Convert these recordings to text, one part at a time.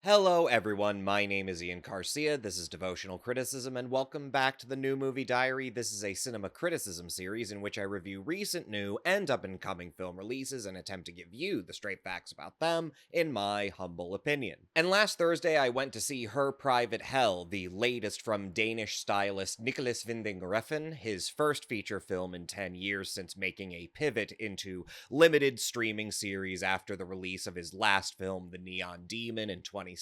Hello, everyone. My name is Ian Garcia. This is Devotional Criticism, and welcome back to the New Movie Diary. This is a cinema criticism series in which I review recent, new, and up and coming film releases and attempt to give you the straight facts about them, in my humble opinion. And last Thursday, I went to see Her Private Hell, the latest from Danish stylist Nicholas Winding Refn, his first feature film in 10 years since making a pivot into limited streaming series after the release of his last film, The Neon Demon, in 2016.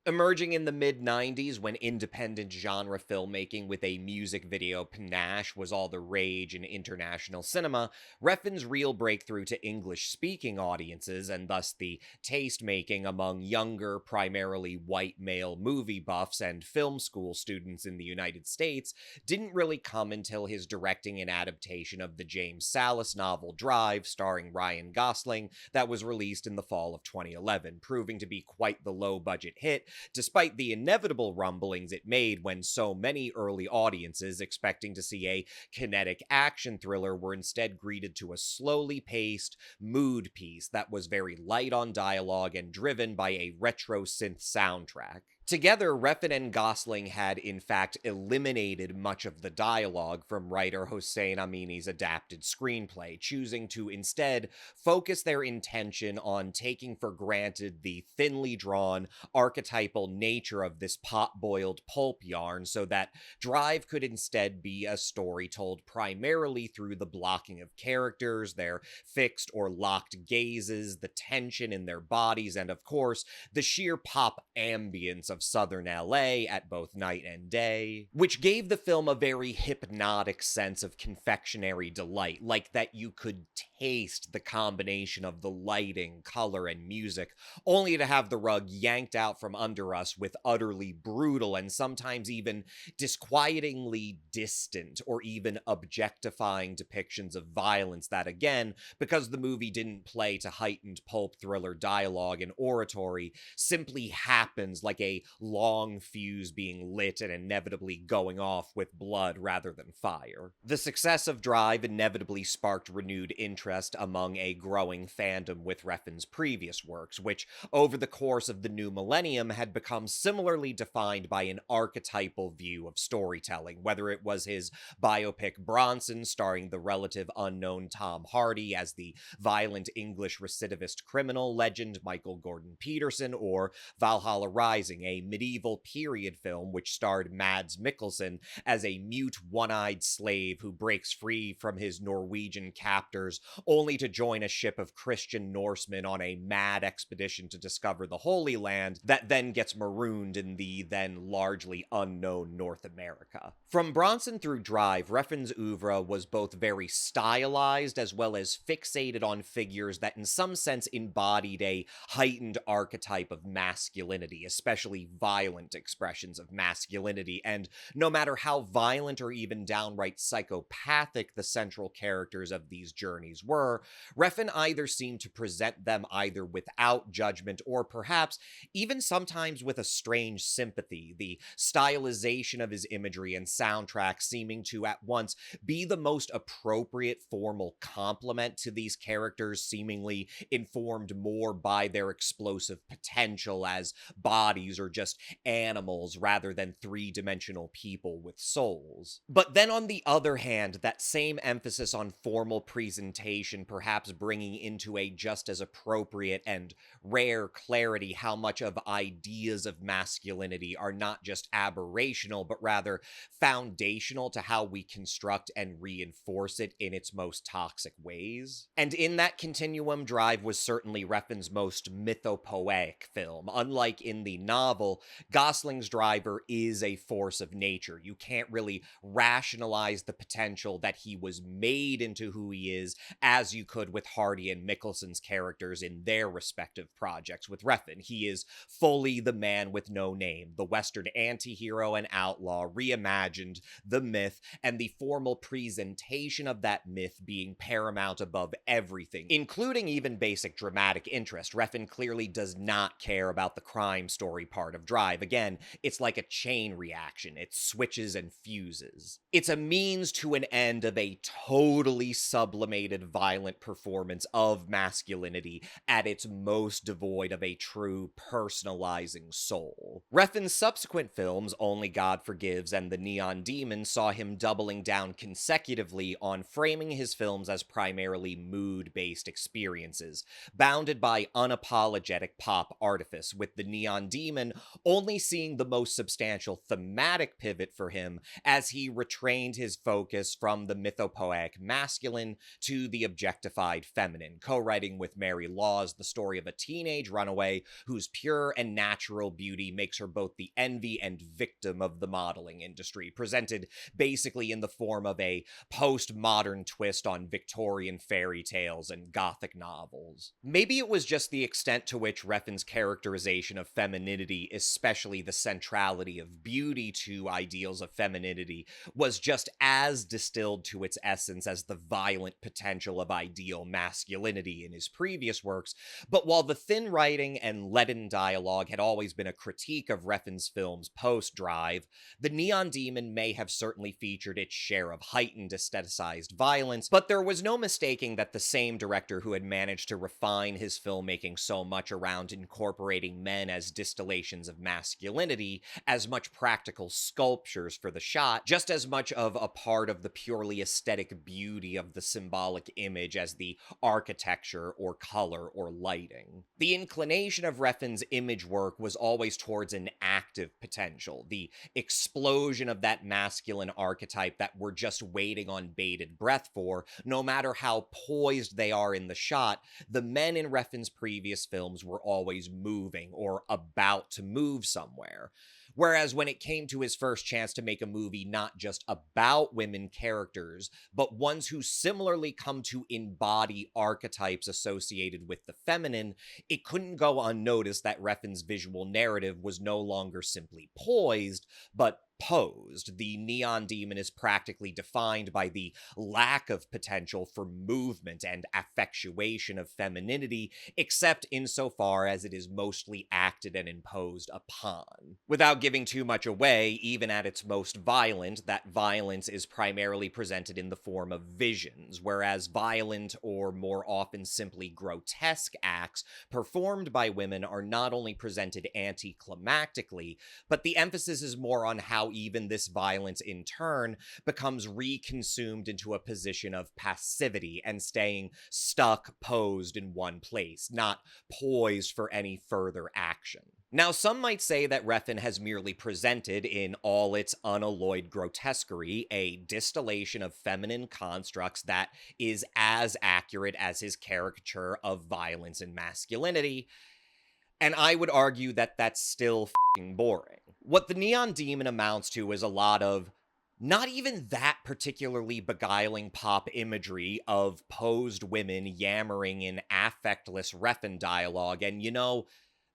Emerging in the mid-90s when independent genre filmmaking with a music video panache was all the rage in international cinema, Refn's real breakthrough to English-speaking audiences, and thus the taste-making among younger, primarily white male movie buffs and film school students in the United States, didn't really come until his directing an adaptation of the James Salas novel Drive, starring Ryan Gosling, that was released in the fall of 2011, proving to be quite the low-budget hit, despite the inevitable rumblings it made when so many early audiences expecting to see a kinetic action thriller were instead greeted to a slowly paced mood piece that was very light on dialogue and driven by a retro synth soundtrack. Together, Refn and Gosling had, in fact, eliminated much of the dialogue from writer Hossein Amini's adapted screenplay, choosing to instead focus their intention on taking for granted the thinly drawn, archetypal nature of this pot-boiled pulp yarn so that Drive could instead be a story told primarily through the blocking of characters, their fixed or locked gazes, the tension in their bodies, and of course, the sheer pop ambience of southern LA at both night and day, which gave the film a very hypnotic sense of confectionery delight, like that you could taste the combination of the lighting, color, and music, only to have the rug yanked out from under us with utterly brutal and sometimes even disquietingly distant or even objectifying depictions of violence that, again, because the movie didn't play to heightened pulp thriller dialogue and oratory, simply happens like a long fuse being lit and inevitably going off with blood rather than fire. The success of Drive inevitably sparked renewed interest among a growing fandom with Refn's previous works, which, over the course of the new millennium, had become similarly defined by an archetypal view of storytelling, whether it was his biopic Bronson, starring the relative unknown Tom Hardy as the violent English recidivist criminal legend Michael Gordon Peterson, or Valhalla Rising, a medieval period film which starred Mads Mikkelsen as a mute, one-eyed slave who breaks free from his Norwegian captors only to join a ship of Christian Norsemen on a mad expedition to discover the Holy Land that then gets marooned in the then largely unknown North America. From Bronson through Drive, Refn's oeuvre was both very stylized as well as fixated on figures that in some sense embodied a heightened archetype of masculinity, especially violent expressions of masculinity, and no matter how violent or even downright psychopathic the central characters of these journeys were, Refn either seemed to present them either without judgment or perhaps even sometimes with a strange sympathy, the stylization of his imagery and soundtrack seeming to at once be the most appropriate formal complement to these characters, seemingly informed more by their explosive potential as bodies or just animals rather than three-dimensional people with souls. But then on the other hand, that same emphasis on formal presentation perhaps bringing into a just as appropriate and rare clarity how much of ideas of masculinity are not just aberrational, but rather foundational to how we construct and reinforce it in its most toxic ways. And in that continuum, Drive was certainly Refn's most mythopoetic film. Unlike in the novel, Gosling's driver is a force of nature. You can't really rationalize the potential that he was made into who he is as you could with Hardy and Mikkelsen's characters in their respective projects with Refn. He is fully the man with no name, the Western anti-hero and outlaw, reimagined, the myth, and the formal presentation of that myth being paramount above everything, including even basic dramatic interest. Refn clearly does not care about the crime story part of Drive. Again, it's like a chain reaction. It switches and fuses. It's a means to an end of a totally sublimated violent performance of masculinity at its most devoid of a true personalizing soul. Refn's subsequent films, Only God Forgives and The Neon Demon, saw him doubling down consecutively on framing his films as primarily mood-based experiences, bounded by unapologetic pop artifice, with The Neon Demon only seeing the most substantial thematic pivot for him as he retrained his focus from the mythopoetic masculine to the objectified feminine, co-writing with Mary Laws the story of a teenage runaway whose pure and natural beauty makes her both the envy and victim of the modeling industry, presented basically in the form of a postmodern twist on Victorian fairy tales and gothic novels. Maybe it was just the extent to which Refn's characterization of femininity, especially the centrality of beauty to ideals of femininity, was just as distilled to its essence as the violent potential of ideal masculinity in his previous works. But while the thin writing and leaden dialogue had always been a critique of Refn's films post-Drive, The Neon Demon may have certainly featured its share of heightened aestheticized violence, but there was no mistaking that the same director who had managed to refine his filmmaking so much around incorporating men as distillations of masculinity, as much practical sculptures for the shot, just as much of a part of the purely aesthetic beauty of the symbolic image as the architecture or color or lighting. The inclination of Refn's image work was always towards an active potential, the explosion of that masculine archetype that we're just waiting on bated breath for. No matter how poised they are in the shot, the men in Refn's previous films were always moving or about to move somewhere. Whereas when it came to his first chance to make a movie not just about women characters, but ones who similarly come to embody archetypes associated with the feminine, it couldn't go unnoticed that Refn's visual narrative was no longer simply poised, but posed. The Neon Demon is practically defined by the lack of potential for movement and affectuation of femininity, except insofar as it is mostly acted and imposed upon. Without giving too much away, even at its most violent, that violence is primarily presented in the form of visions, whereas violent or more often simply grotesque acts performed by women are not only presented anticlimactically, but the emphasis is more on how even this violence in turn becomes reconsumed into a position of passivity and staying stuck, posed in one place, not poised for any further action. Now, some might say that Refn has merely presented, in all its unalloyed grotesquerie, a distillation of feminine constructs that is as accurate as his caricature of violence and masculinity, and I would argue that that's still f***ing boring. What the Neon Demon amounts to is a lot of not even that particularly beguiling pop imagery of posed women yammering in affectless Refn dialogue, and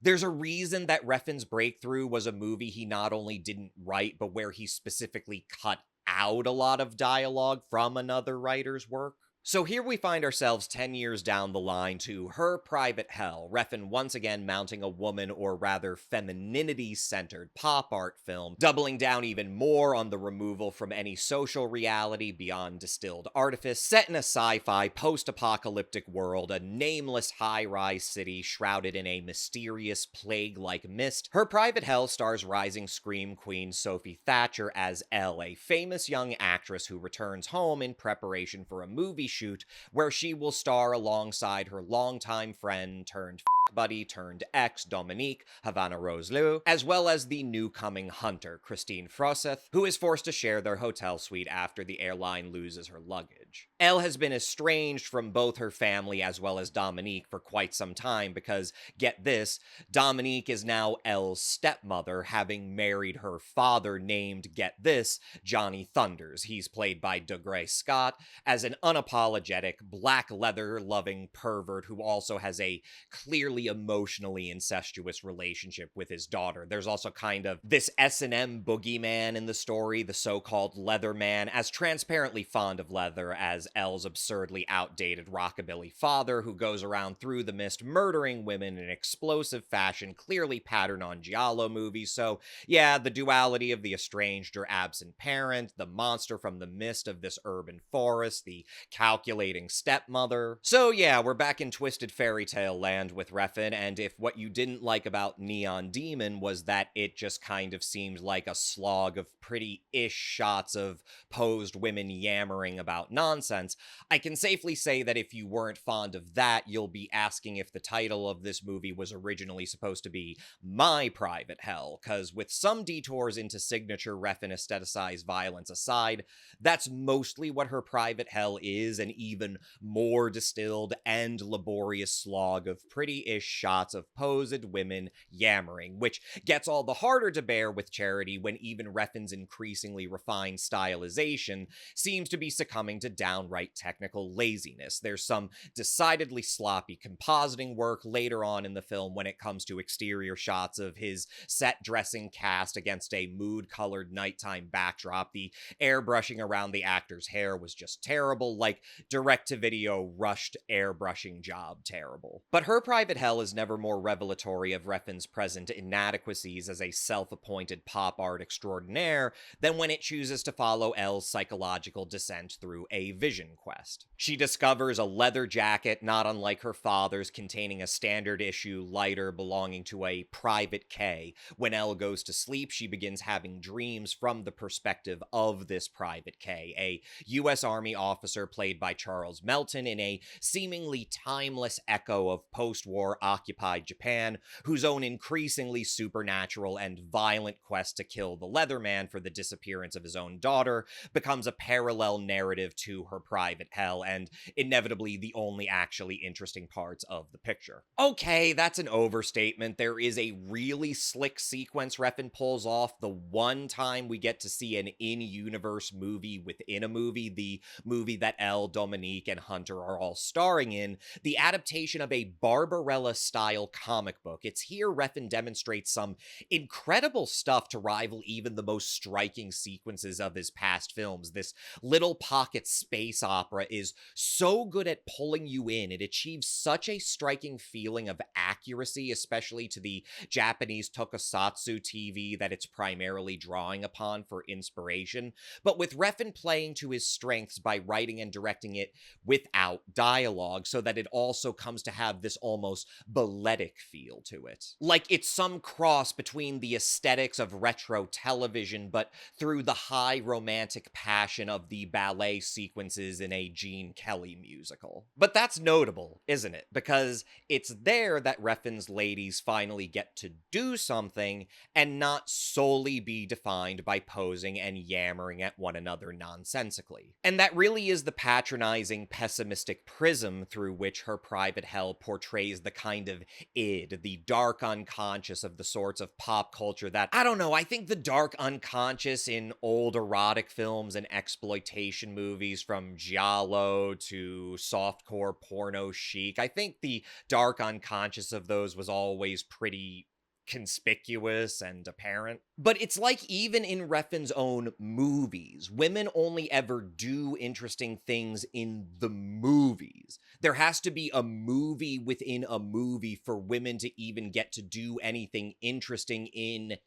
there's a reason that Refn's breakthrough was a movie he not only didn't write, but where he specifically cut out a lot of dialogue from another writer's work. So here we find ourselves 10 years down the line to Her Private Hell, Refn once again mounting a woman, or rather femininity-centered pop art film, doubling down even more on the removal from any social reality beyond distilled artifice, set in a sci-fi post-apocalyptic world, a nameless high-rise city shrouded in a mysterious plague-like mist. Her Private Hell stars rising scream queen Sophie Thatcher as Elle, a famous young actress who returns home in preparation for a movie shoot where she will star alongside her longtime friend turned buddy turned ex Dominique Havana Roselou, as well as the new coming hunter Christine Froseth, who is forced to share their hotel suite after the airline loses her luggage. Elle has been estranged from both her family as well as Dominique for quite some time because, get this, Dominique is now Elle's stepmother, having married her father named, get this, Johnny Thunders. He's played by Dougray Scott as an unapologetic, black leather-loving pervert who also has a clearly really emotionally incestuous relationship with his daughter. There's also kind of this S&M boogeyman in the story, the so-called leather man, as transparently fond of leather as Elle's absurdly outdated rockabilly father, who goes around through the mist murdering women in explosive fashion, clearly patterned on giallo movies. So yeah, the duality of the estranged or absent parent, the monster from the mist of this urban forest, the calculating stepmother. So yeah, we're back in twisted fairy tale land with Refn, and if what you didn't like about Neon Demon was that it just kind of seemed like a slog of pretty-ish shots of posed women yammering about nonsense, I can safely say that if you weren't fond of that, you'll be asking if the title of this movie was originally supposed to be My Private Hell, cause with some detours into signature Refn aestheticized violence aside, that's mostly what her private hell is, an even more distilled and laborious slog of pretty-ish shots of posed women yammering, which gets all the harder to bear with Charity when even Refn's increasingly refined stylization seems to be succumbing to downright technical laziness. There's some decidedly sloppy compositing work later on in the film when it comes to exterior shots of his set dressing cast against a mood-colored nighttime backdrop. The airbrushing around the actor's hair was just terrible, like direct-to-video rushed airbrushing job terrible. But her private hell is never more revelatory of Refn's present inadequacies as a self-appointed pop art extraordinaire than when it chooses to follow Elle's psychological descent through a vision quest. She discovers a leather jacket not unlike her father's, containing a standard issue lighter belonging to a Private K. When Elle goes to sleep, she begins having dreams from the perspective of this Private K, a U.S. Army officer played by Charles Melton in a seemingly timeless echo of post-war occupied Japan, whose own increasingly supernatural and violent quest to kill the Leatherman for the disappearance of his own daughter becomes a parallel narrative to her private hell, and inevitably the only actually interesting parts of the picture. Okay, that's an overstatement. There is a really slick sequence Refn pulls off the one time we get to see an in-universe movie within a movie, the movie that Elle, Dominique, and Hunter are all starring in, the adaptation of a Barbarella-style comic book. It's here Refn demonstrates some incredible stuff to rival even the most striking sequences of his past films. This little pocket space opera is so good at pulling you in. It achieves such a striking feeling of accuracy, especially to the Japanese tokusatsu TV that it's primarily drawing upon for inspiration, but with Refn playing to his strengths by writing and directing it without dialogue, so that it also comes to have this almost balletic feel to it. Like it's some cross between the aesthetics of retro television, but through the high romantic passion of the ballet sequences in a Gene Kelly musical. But that's notable, isn't it? Because it's there that Refn's ladies finally get to do something and not solely be defined by posing and yammering at one another nonsensically. And that really is the patronizing, pessimistic prism through which her private hell portrays the kind of id, the dark unconscious of the sorts of pop culture that, I don't know, I think the dark unconscious in old erotic films and exploitation movies from giallo to softcore porno chic, I think the dark unconscious of those was always pretty conspicuous and apparent. But it's like even in Refn's own movies, women only ever do interesting things in the movies. There has to be a movie within a movie for women to even get to do anything interesting in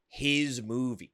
his movies.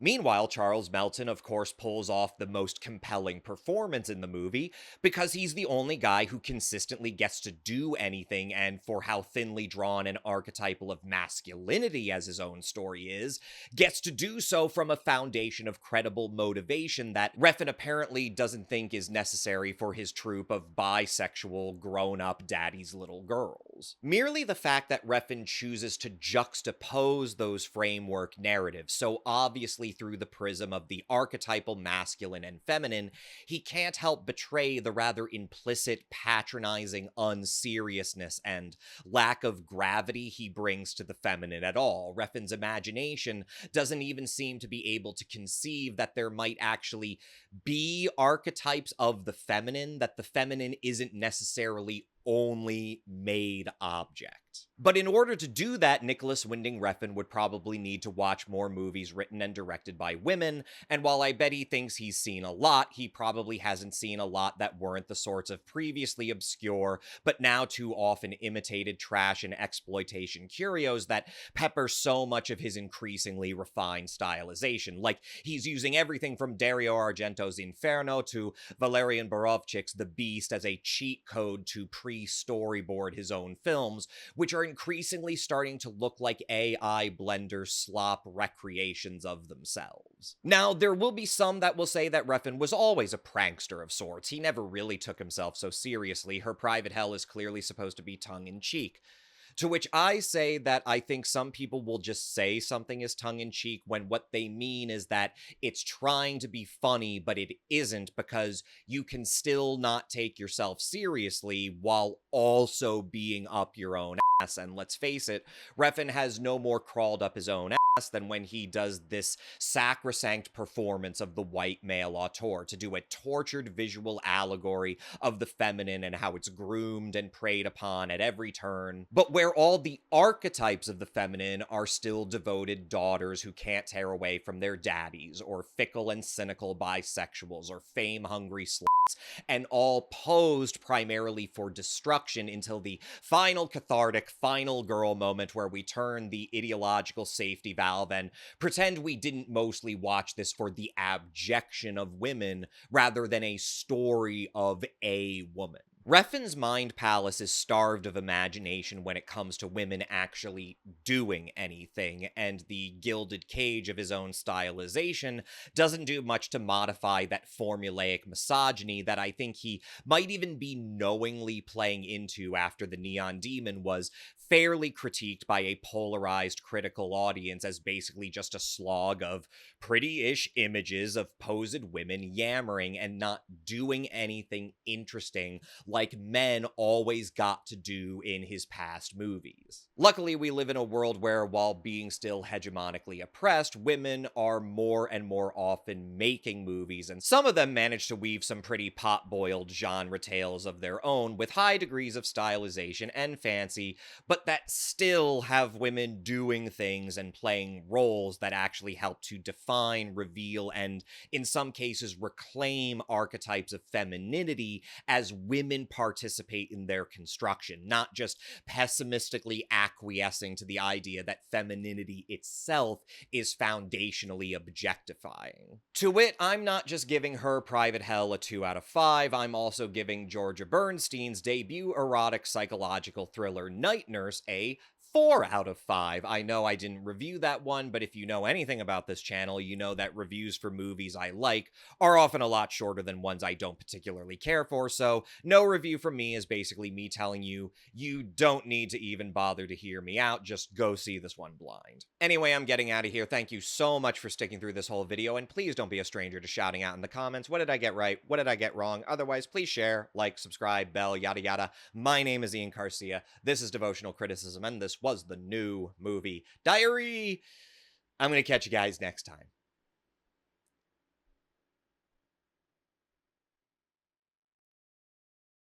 Meanwhile, Charles Melton, of course, pulls off the most compelling performance in the movie because he's the only guy who consistently gets to do anything, and for how thinly drawn and archetypal of masculinity as his own story is, gets to do so from a foundation of credible motivation that Refn apparently doesn't think is necessary for his troupe of bisexual, grown-up daddy's little girls. Merely the fact that Refn chooses to juxtapose those framework narratives so obviously through the prism of the archetypal masculine and feminine, he can't help betray the rather implicit, patronizing unseriousness and lack of gravity he brings to the feminine at all. Refn's imagination doesn't even seem to be able to conceive that there might actually be archetypes of the feminine, that the feminine isn't necessarily only made object. But in order to do that, Nicholas Winding Refn would probably need to watch more movies written and directed by women, and while I bet he thinks he's seen a lot, he probably hasn't seen a lot that weren't the sorts of previously obscure, but now too often imitated trash and exploitation curios that pepper so much of his increasingly refined stylization. Like, he's using everything from Dario Argento's Inferno to Valerian Borovchik's The Beast as a cheat code to pre-storyboard his own films, which are increasingly starting to look like AI blender slop recreations of themselves. Now, there will be some that will say that Refn was always a prankster of sorts. He never really took himself so seriously. Her private hell is clearly supposed to be tongue-in-cheek. To which I say that I think some people will just say something is tongue-in-cheek when what they mean is that it's trying to be funny, but it isn't, because you can still not take yourself seriously while also being up your own ass. And let's face it, Refn has no more crawled up his own ass than when he does this sacrosanct performance of the white male auteur to do a tortured visual allegory of the feminine and how it's groomed and preyed upon at every turn, but where all the archetypes of the feminine are still devoted daughters who can't tear away from their daddies, or fickle and cynical bisexuals, or fame-hungry sluts, and all posed primarily for destruction until the final cathartic, final girl moment where we turn the ideological safety valve and pretend we didn't mostly watch this for the abjection of women rather than a story of a woman. Refn's mind palace is starved of imagination when it comes to women actually doing anything, and the gilded cage of his own stylization doesn't do much to modify that formulaic misogyny that I think he might even be knowingly playing into after The Neon Demon was fairly critiqued by a polarized critical audience as basically just a slog of pretty-ish images of posed women yammering and not doing anything interesting like men always got to do in his past movies. Luckily, we live in a world where, while being still hegemonically oppressed, women are more and more often making movies, and some of them manage to weave some pretty pot-boiled genre tales of their own with high degrees of stylization and fancy, but that still have women doing things and playing roles that actually help to define, reveal, and in some cases reclaim archetypes of femininity as women participate in their construction, not just pessimistically acquiescing to the idea that femininity itself is foundationally objectifying. To wit, I'm not just giving her private hell a 2 out of 5, I'm also giving Georgia Bernstein's debut erotic psychological thriller Night Nurse a 4 out of 5. I know I didn't review that one, but if you know anything about this channel, you know that reviews for movies I like are often a lot shorter than ones I don't particularly care for, so no review from me is basically me telling you, you don't need to even bother to hear me out, just go see this one blind. Anyway, I'm getting out of here. Thank you so much for sticking through this whole video, and please don't be a stranger to shouting out in the comments, what did I get right, what did I get wrong? Otherwise, please share, like, subscribe, bell, yada yada. My name is Ian Garcia, this is Devotional Criticism, and this was the New Movie Diary. I'm gonna catch you guys next time.